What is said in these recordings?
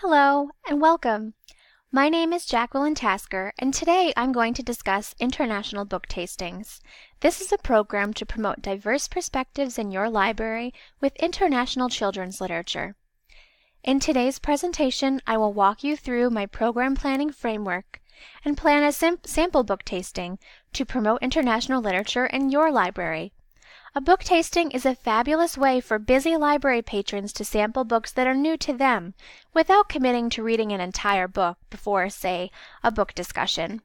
Hello and welcome. My name is Jacqueline Tasker, and today I'm going to discuss International Book Tastings. This is a program to promote diverse perspectives in your library with international children's literature. In today's presentation, I will walk you through my program planning framework and plan a sample book tasting to promote international literature in your library. A book tasting is a fabulous way for busy library patrons to sample books that are new to them without committing to reading an entire book before, say, a book discussion.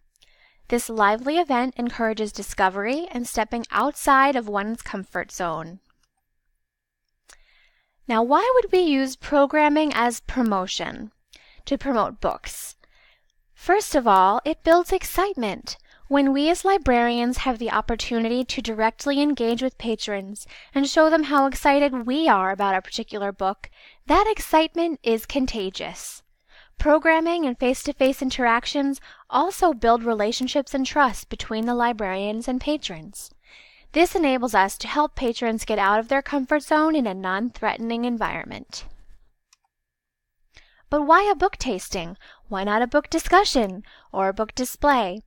This lively event encourages discovery and stepping outside of one's comfort zone. Now, why would we use programming as promotion to promote books? First of all, it builds excitement. When we as librarians have the opportunity to directly engage with patrons and show them how excited we are about a particular book, that excitement is contagious. Programming and face-to-face interactions also build relationships and trust between the librarians and patrons. This enables us to help patrons get out of their comfort zone in a non-threatening environment. But why a book tasting? Why not a book discussion or a book display?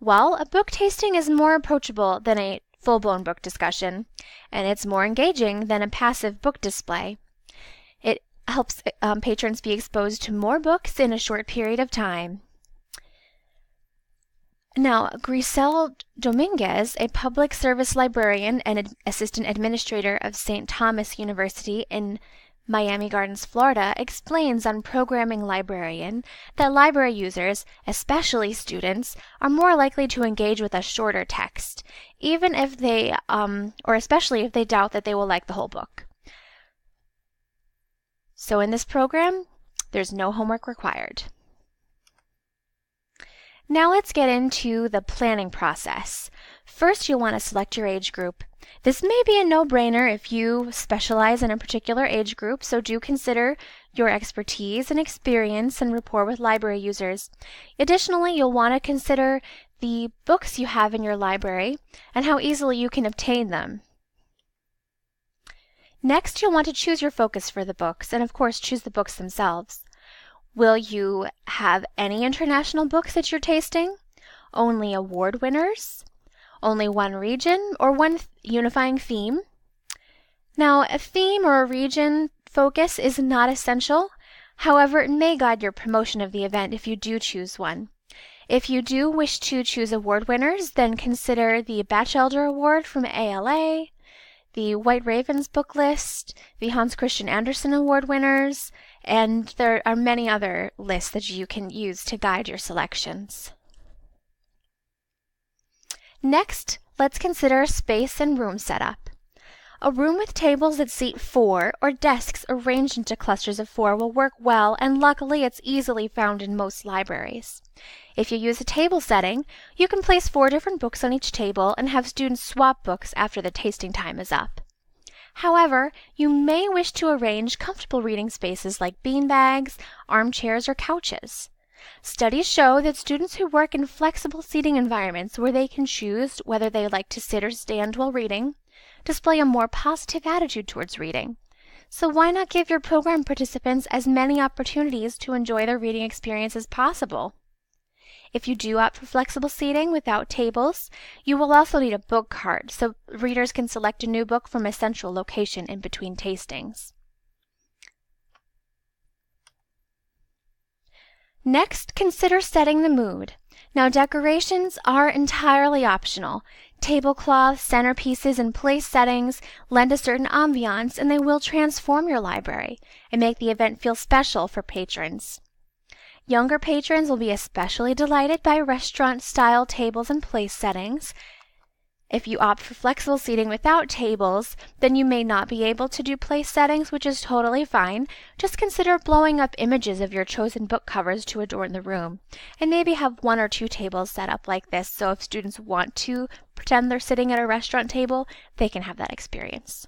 Well, a book tasting is more approachable than a full-blown book discussion, and it's more engaging than a passive book display. It helps patrons be exposed to more books in a short period of time. Now, Grisel Dominguez, a public service librarian and assistant administrator of St. Thomas University in Miami Gardens, Florida, explains on Programming Librarian that library users, especially students, are more likely to engage with a shorter text, even if they, or especially if they doubt that they will like the whole book. So in this program, there's no homework required. Now let's get into the planning process. First, you'll want to select your age group. This may be a no-brainer if you specialize in a particular age group, so do consider your expertise and experience and rapport with library users. Additionally, you'll want to consider the books you have in your library and how easily you can obtain them. Next, you'll want to choose your focus for the books, and of course, choose the books themselves. Will you have any international books that you're tasting? Only award winners? Only one region or one unifying theme? Now, a theme or a region focus is not essential. However, it may guide your promotion of the event if you do choose one. If you do wish to choose award winners, then consider the Batchelder Award from ALA, the White Ravens book list, the Hans Christian Andersen Award winners, and there are many other lists that you can use to guide your selections. Next, let's consider space and room setup. A room with tables that seat 4 or desks arranged into clusters of 4 will work well, and luckily it's easily found in most libraries. If you use a table setting, you can place 4 different books on each table and have students swap books after the tasting time is up. However, you may wish to arrange comfortable reading spaces like beanbags, armchairs, or couches. Studies show that students who work in flexible seating environments where they can choose whether they like to sit or stand while reading display a more positive attitude towards reading. So why not give your program participants as many opportunities to enjoy their reading experience as possible? If you do opt for flexible seating without tables, you will also need a book cart so readers can select a new book from a central location in between tastings. Next, consider setting the mood. Now, decorations are entirely optional. Tablecloths, centerpieces, and place settings lend a certain ambiance, and they will transform your library and make the event feel special for patrons. Younger patrons will be especially delighted by restaurant-style tables and place settings. If you opt for flexible seating without tables, then you may not be able to do place settings, which is totally fine. Just consider blowing up images of your chosen book covers to adorn the room, and maybe have 1 or 2 tables set up like this, so if students want to pretend they're sitting at a restaurant table, they can have that experience.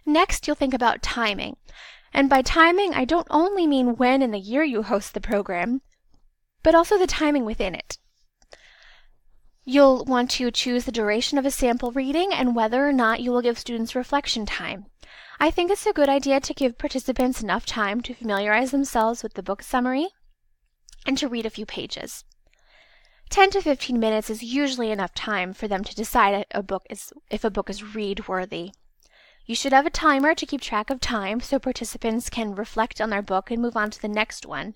Next, you'll think about timing. And by timing, I don't only mean when in the year you host the program, but also the timing within it. You'll want to choose the duration of a sample reading and whether or not you will give students reflection time. I think it's a good idea to give participants enough time to familiarize themselves with the book summary and to read a few pages. 10 to 15 minutes is usually enough time for them to decide if a book is read-worthy. You should have a timer to keep track of time so participants can reflect on their book and move on to the next one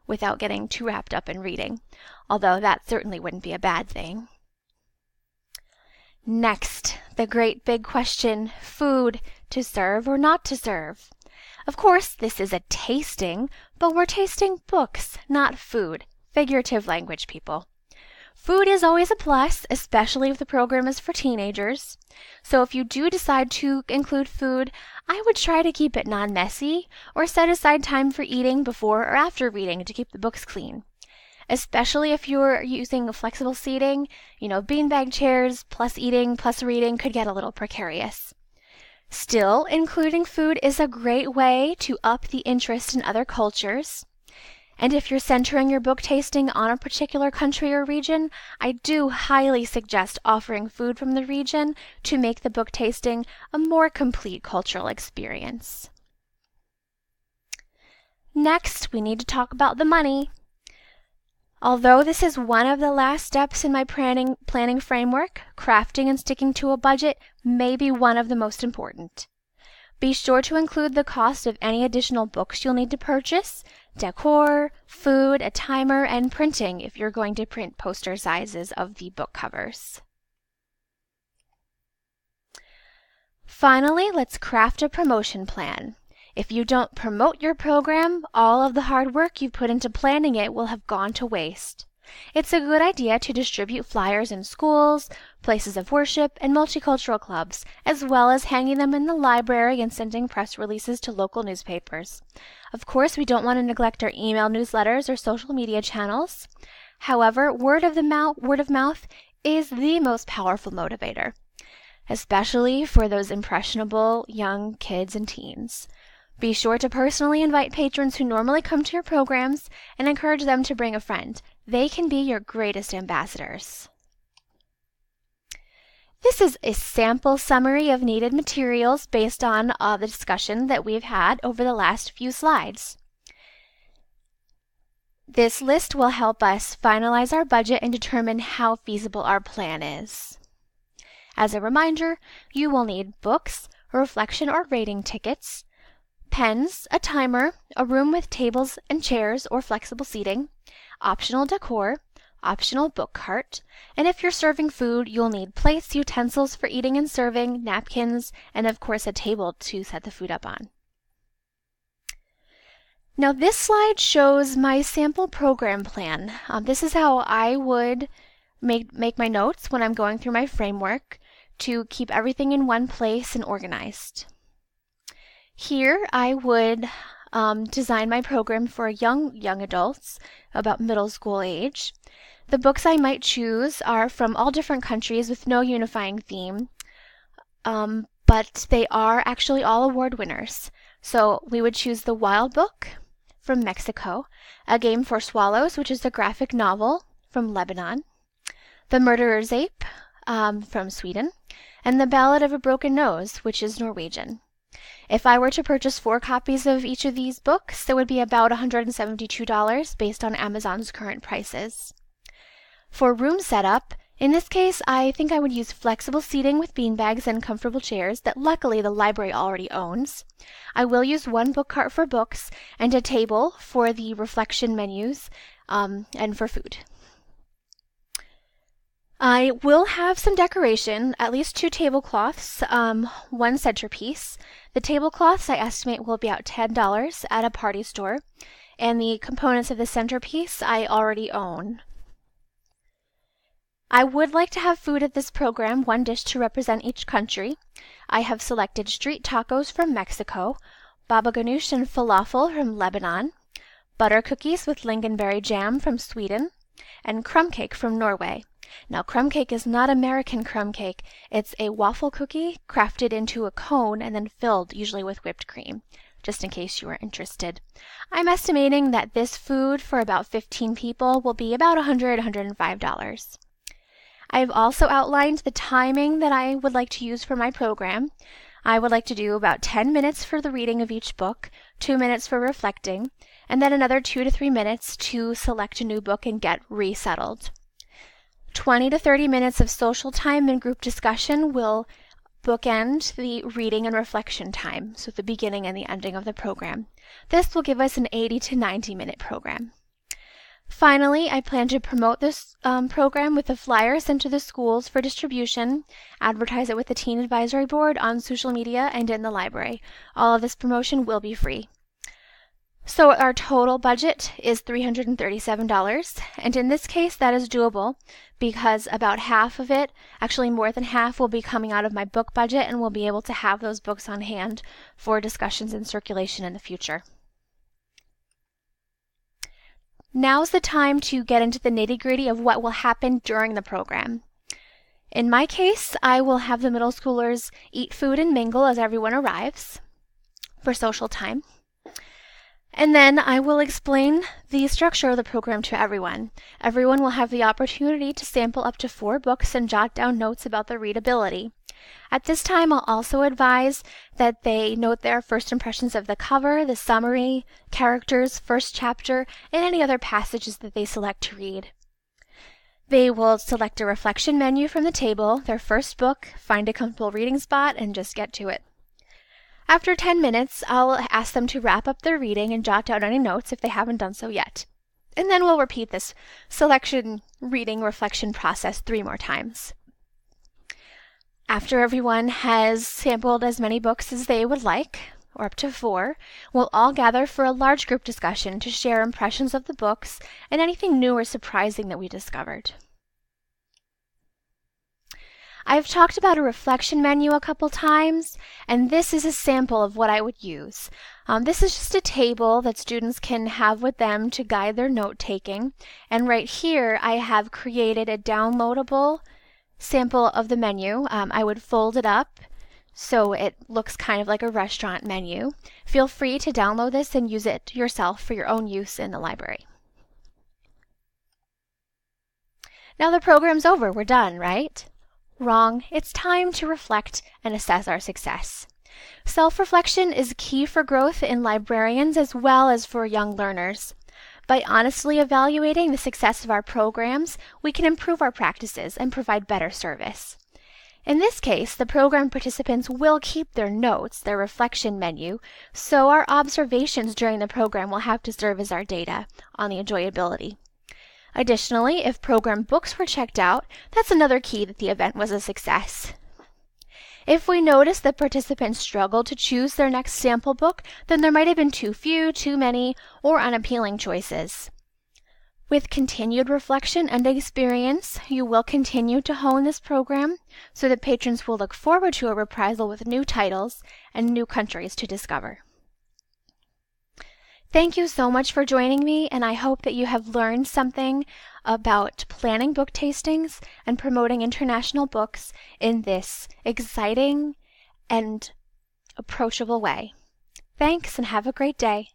without getting too wrapped up in reading, although that certainly wouldn't be a bad thing. Next, the great big question, food, to serve or not to serve. Of course, this is a tasting, but we're tasting books, not food. Figurative language, people. Food is always a plus, especially if the program is for teenagers. So if you do decide to include food, I would try to keep it non-messy or set aside time for eating before or after reading to keep the books clean. Especially if you're using flexible seating, beanbag chairs plus eating plus reading could get a little precarious. Still, including food is a great way to up the interest in other cultures. And if you're centering your book tasting on a particular country or region, I do highly suggest offering food from the region to make the book tasting a more complete cultural experience. Next, we need to talk about the money. Although this is one of the last steps in my planning framework, crafting and sticking to a budget may be one of the most important. Be sure to include the cost of any additional books you'll need to purchase, decor, food, a timer, and printing if you're going to print poster sizes of the book covers. Finally, let's craft a promotion plan. If you don't promote your program, all of the hard work you've put into planning it will have gone to waste. It's a good idea to distribute flyers in schools, places of worship, and multicultural clubs, as well as hanging them in the library and sending press releases to local newspapers. Of course, we don't want to neglect our email newsletters or social media channels. However, word of mouth is the most powerful motivator, especially for those impressionable young kids and teens. Be sure to personally invite patrons who normally come to your programs and encourage them to bring a friend. They can be your greatest ambassadors. This is a sample summary of needed materials based on the discussion that we've had over the last few slides. This list will help us finalize our budget and determine how feasible our plan is. As a reminder, you will need books, reflection or rating tickets, pens, a timer, a room with tables and chairs or flexible seating, optional decor, optional book cart, and if you're serving food, you'll need plates, utensils for eating and serving, napkins, and of course a table to set the food up on. Now this slide shows my sample program plan. This is how I would make my notes when I'm going through my framework to keep everything in one place and organized. Here I would design my program for young adults, about middle school age. The books I might choose are from all different countries with no unifying theme, but they are actually all award winners. So we would choose The Wild Book from Mexico, A Game for Swallows, which is a graphic novel from Lebanon, The Murderer's Ape from Sweden, and The Ballad of a Broken Nose, which is Norwegian. If I were to purchase 4 copies of each of these books, that would be about $172 based on Amazon's current prices. For room setup, in this case, I think I would use flexible seating with beanbags and comfortable chairs that luckily the library already owns. I will use 1 book cart for books and a table for the reflection menus and for food. I will have some decoration, at least 2 tablecloths, 1 centerpiece. The tablecloths I estimate will be about $10 at a party store, and the components of the centerpiece I already own. I would like to have food at this program, 1 dish to represent each country. I have selected street tacos from Mexico, baba ganoush and falafel from Lebanon, butter cookies with lingonberry jam from Sweden, and crumb cake from Norway. Now, crumb cake is not American crumb cake. It's a waffle cookie crafted into a cone and then filled, usually with whipped cream, just in case you are interested. I'm estimating that this food for about 15 people will be about $105. I've also outlined the timing that I would like to use for my program. I would like to do about 10 minutes for the reading of each book, 2 minutes for reflecting, and then another 2 to 3 minutes to select a new book and get resettled. 20 to 30 minutes of social time and group discussion will bookend the reading and reflection time, so the beginning and the ending of the program. This will give us an 80 to 90-minute program. Finally, I plan to promote this program with a flyer sent to the schools for distribution, advertise it with the Teen Advisory Board on social media and in the library. All of this promotion will be free. So our total budget is $337, and in this case that is doable because about half of it, actually more than half, will be coming out of my book budget, and we'll be able to have those books on hand for discussions and circulation in the future. Now's the time to get into the nitty-gritty of what will happen during the program. In my case, I will have the middle schoolers eat food and mingle as everyone arrives for social time. And then I will explain the structure of the program to everyone. Everyone will have the opportunity to sample up to 4 books and jot down notes about their readability. At this time, I'll also advise that they note their first impressions of the cover, the summary, characters, first chapter, and any other passages that they select to read. They will select a reflection menu from the table, their first book, find a comfortable reading spot, and just get to it. After 10 minutes, I'll ask them to wrap up their reading and jot down any notes if they haven't done so yet. And then we'll repeat this selection, reading, reflection process 3 more times. After everyone has sampled as many books as they would like, or up to 4, we'll all gather for a large group discussion to share impressions of the books and anything new or surprising that we discovered. I've talked about a reflection menu a couple times, and this is a sample of what I would use. This is just a table that students can have with them to guide their note-taking, and right here I have created a downloadable sample of the menu. I would fold it up so it looks kind of like a restaurant menu. Feel free to download this and use it yourself for your own use in the library. Now the program's over. We're done, right? Wrong. It's time to reflect and assess our success. Self-reflection is key for growth in librarians as well as for young learners. By honestly evaluating the success of our programs, we can improve our practices and provide better service. In this case, the program participants will keep their notes, their reflection menu, so our observations during the program will have to serve as our data on the enjoyability. Additionally, if program books were checked out, that's another key that the event was a success. If we notice that participants struggled to choose their next sample book, then there might have been too few, too many, or unappealing choices. With continued reflection and experience, you will continue to hone this program so that patrons will look forward to a reprisal with new titles and new countries to discover. Thank you so much for joining me, and I hope that you have learned something about planning book tastings and promoting international books in this exciting and approachable way. Thanks, and have a great day.